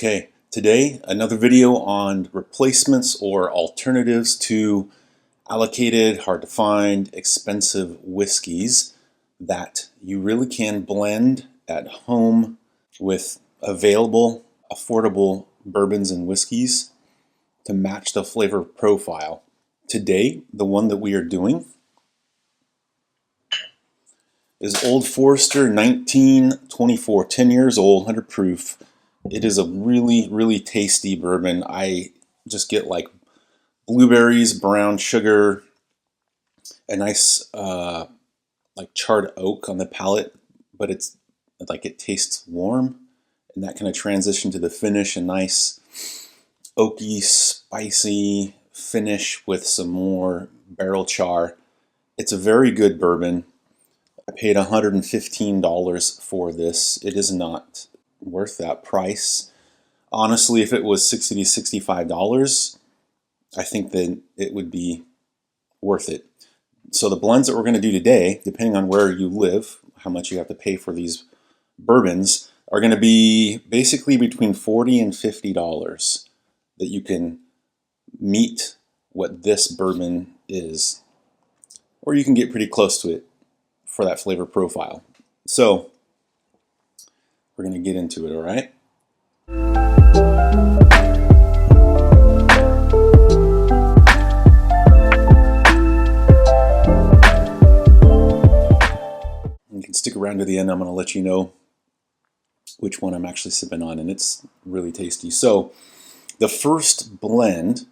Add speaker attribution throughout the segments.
Speaker 1: Okay, today another video on replacements or alternatives to allocated, hard to find, expensive whiskeys that you really can blend at home with available, affordable bourbons and whiskeys to match the flavor profile. Today, the one that we are doing is Old Forester 1924, 10 years old, 100 proof. It is a really tasty bourbon. I just get like blueberries, brown sugar, a nice like charred oak on the palate, but it's like it tastes warm, and that kind of transition to the finish, a nice oaky, spicy finish with some more barrel char. It's a very good bourbon. I paid $115 for this. It is not worth that price. Honestly, if it was $60 to $65, I think that it would be worth it. So the blends that we're going to do today, depending on where you live, how much you have to pay for these bourbons, are going to be basically between $40 and $50 that you can meet what this bourbon is. Or you can get pretty close to it for that flavor profile. So we're going to get into it, all right? You can stick around to the end. I'm going to let you know which one I'm actually sipping on, and it's really tasty. So the first blend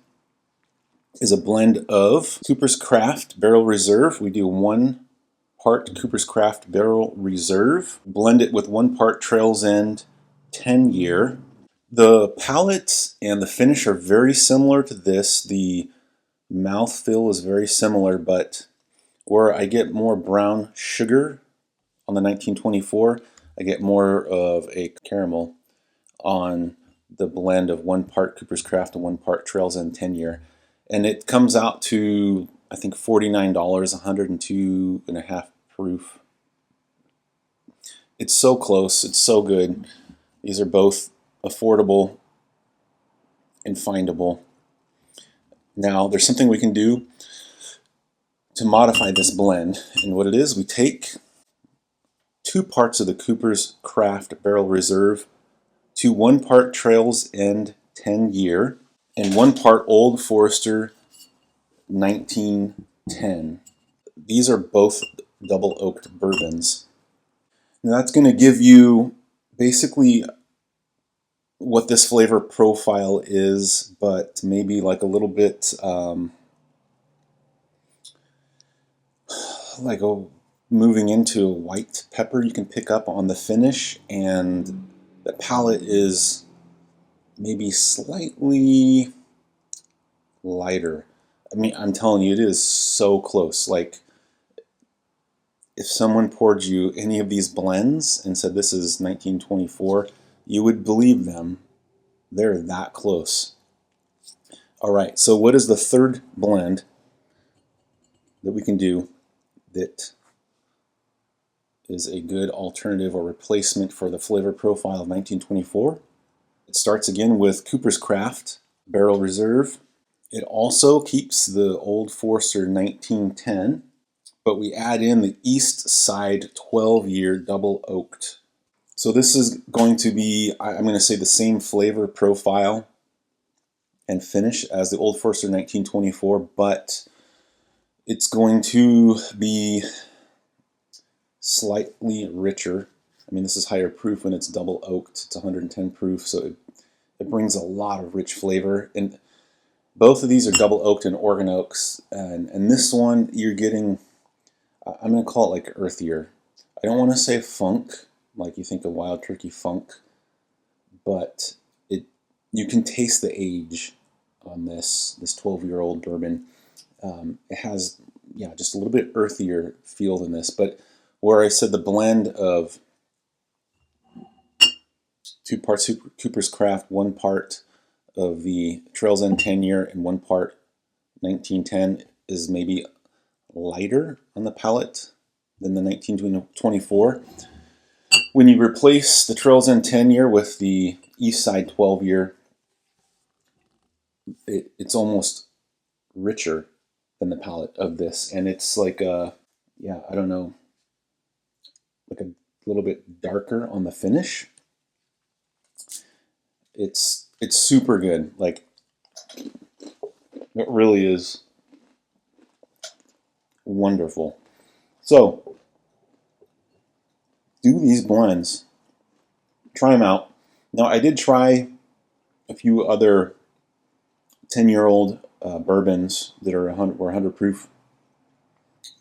Speaker 1: is a blend of Cooper's Craft Barrel Reserve. We do 1 part Cooper's Craft Barrel Reserve. Blend it with 1 part Trails End 10 year. The palate and the finish are very similar to this. The mouthfeel is very similar, but where I get more brown sugar on the 1924, I get more of a caramel on the blend of 1 part Cooper's Craft and 1 part Trails End 10 year. And it comes out to, I think, $49, 102.5 proof. It's so close, it's so good. These are both affordable and findable. Now, there's something we can do to modify this blend. And what it is, we take 2 parts of the Cooper's Craft Barrel Reserve to 1 part Trails End 10 year and 1 part Old Forester 1910. These are both double oaked bourbons. Now that's going to give you basically what this flavor profile is, but maybe like a little bit like moving into a white pepper. You can pick up on the finish, and the palate is maybe slightly lighter. I mean, I'm telling you, it is so close. Like, if someone poured you any of these blends and said this is 1924, you would believe them. They're that close. All right, so what is the third blend that we can do that is a good alternative or replacement for the flavor profile of 1924? It starts again with Cooper's Craft Barrel Reserve. It also keeps the Old Forester 1910, but we add in the East Side 12 year double oaked. So this is going to be, I'm going to say, the same flavor profile and finish as the Old Forester 1924, but it's going to be slightly richer. I mean, this is higher proof when it's double oaked. It's 110 proof, so it brings a lot of rich flavor. And both of these are double oaked and Oregon oaks, and this one you're getting, I'm going to call it like earthier. I don't want to say funk, like you think of Wild Turkey funk, but you can taste the age on this 12-year-old bourbon. It has, yeah, just a little bit earthier feel than this, but where I said the blend of 2 parts Cooper's Craft, 1 part of the Trails End 10 year, and 1 part 1910 is maybe lighter on the palate than the 1924. when you replace the Trails End 10-year with the Eastside 12-year, it's almost richer than the palate of this, and it's like a, yeah, I don't know, like a little bit darker on the finish. It's super good. Like, it really is wonderful. So do these blends, try them out. Now, I did try a few other 10-year-old bourbons that were 100 proof.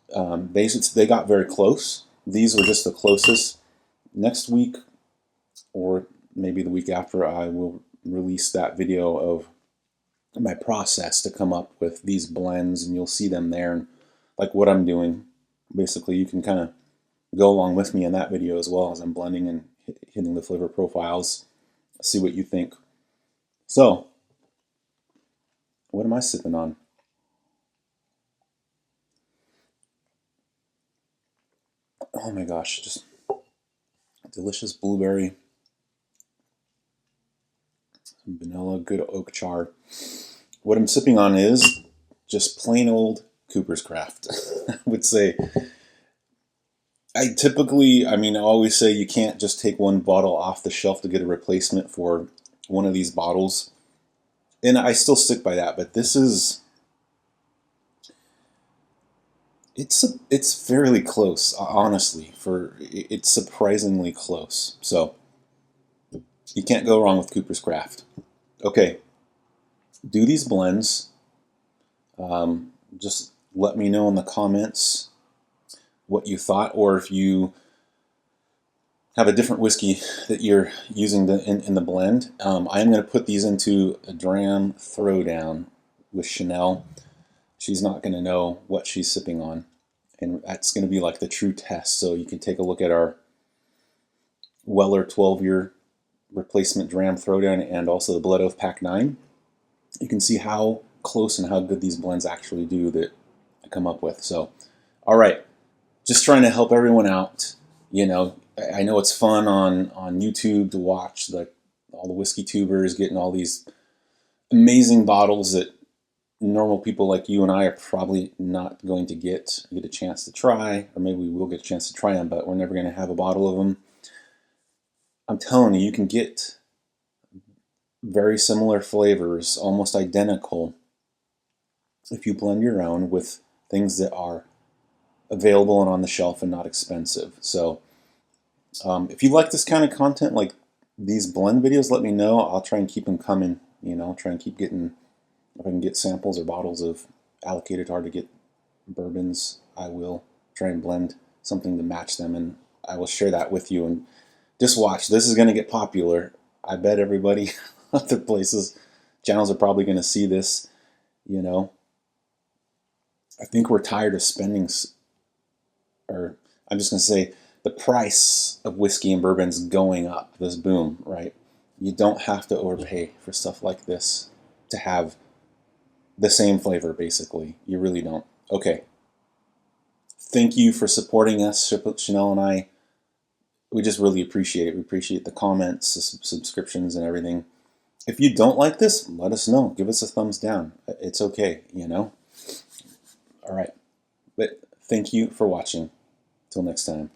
Speaker 1: They got very close. These were just the closest. Next week, or maybe the week after, I will release that video of my process to come up with these blends, and you'll see them there, and like what I'm doing. Basically, you can kind of go along with me in that video as well as I'm blending and hitting the flavor profiles, see what you think. So, what am I sipping on? Oh my gosh, just delicious blueberry, some vanilla, good oak char. What I'm sipping on is just plain old Cooper's Craft. I would say, I always say you can't just take one bottle off the shelf to get a replacement for one of these bottles. And I still stick by that, but this is, it's fairly close, honestly. It's surprisingly close. So you can't go wrong with Cooper's Craft. Okay, do these blends. Just let me know in the comments what you thought, or if you have a different whiskey that you're using in the blend. I am going to put these into a Dram throwdown with Chanel. She's not going to know what she's sipping on, and that's going to be like the true test. So you can take a look at our Weller 12-year replacement Dram throwdown and also the Blood Oath Pack 9. You can see how close and how good these blends actually do that I come up with. So, all right, just trying to help everyone out. You know, I know it's fun on YouTube to watch all the whiskey tubers getting all these amazing bottles that normal people like you and I are probably not going to get a chance to try, or maybe we will get a chance to try them, but we're never going to have a bottle of them. I'm telling you, you can get very similar flavors, almost identical, if you blend your own with things that are available and on the shelf and not expensive. So if you like this kind of content, like these blend videos, let me know. I'll try and keep them coming. You know, try and keep getting, if I can get samples or bottles of allocated hard to get bourbons, I will try and blend something to match them, and I will share that with you. And just watch, this is going to get popular. I bet everybody other places, channels are probably going to see this. You know, I think we're tired of spending, or I'm just going to say, the price of whiskey and bourbons going up, this boom, right? You don't have to overpay for stuff like this to have the same flavor, basically. You really don't. Okay. Thank you for supporting us, Chanel and I. We just really appreciate it. We appreciate the comments, the subscriptions, and everything. If you don't like this, let us know. Give us a thumbs down. It's okay, you know? All right. But thank you for watching. Till next time.